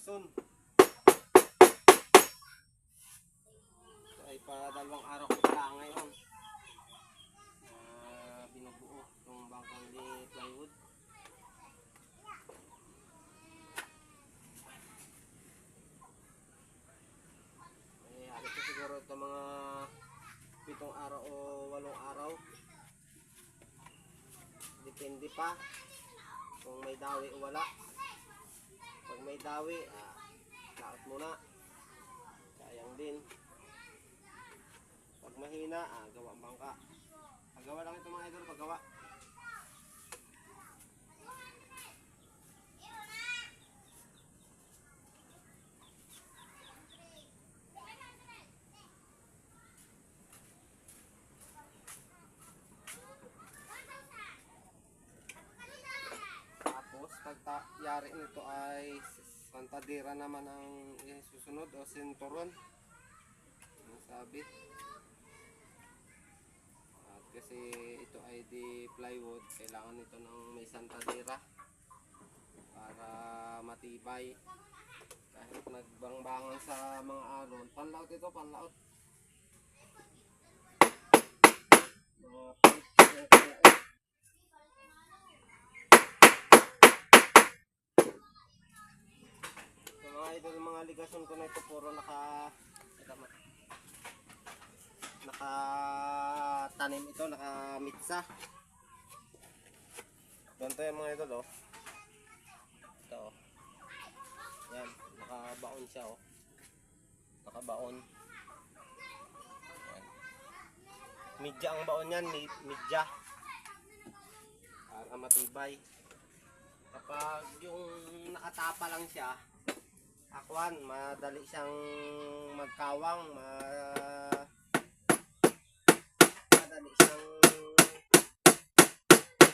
ligason. Ay pa 2 araw ko pala ngayon. Binubuo itong bangkang di plywood. Halos ko siguro ito mga 7 araw o 8 araw. Depende pa kung may dawi o wala. Pag may dawi, laot muna. Sayang din. Pag mahina, gawa ang bangka. Paggawa lang ito mga idol, paggawa. Tapos, pagtayari nito ay santadera naman ang susunod o sinturon. Ang sabi. Kasi ito ay di plywood, kailangan nito ng may santadera para matibay kahit nagbangbangan sa mga alon. Panlaot ito, panlaot. Mga idol, mga ligason ko na ito puro nakatanim ito, nakamitsa. Ganito yan mga idol, oh. Ito, oh. Yan, nakabaon siya, oh. Nakabaon. Yan. Midya ang baon yan, midya. Para matibay. Kapag yung nakatapa lang siya, akwan, madali siyang magkawang, madali siyang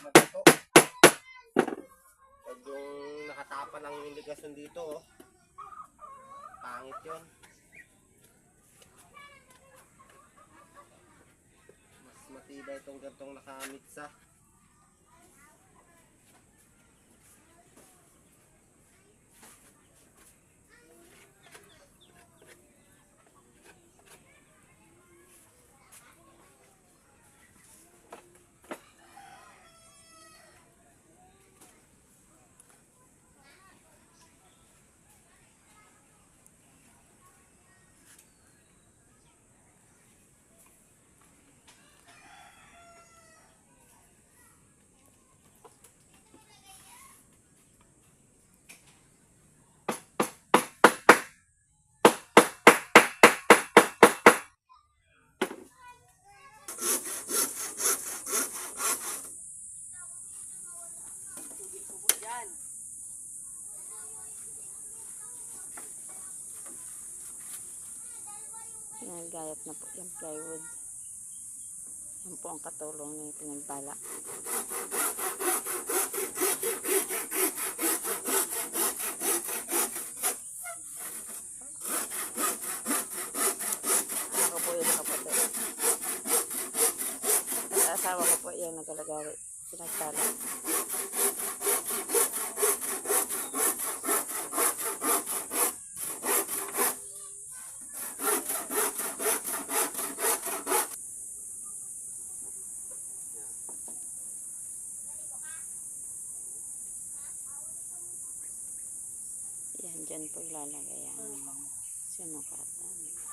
magato. Pag yung nakatapa lang yung ligason dito, oh, pangit yun. Mas matibay itong gantong nakamitsa. Pinagayat na po yung plywood. Yan po ang katulong na pinagbala. Ako po yung nakaputi. At asawa ko po yung nagalagari. Pinagtala. Yan, dyan po ilalagay ang sinukatan.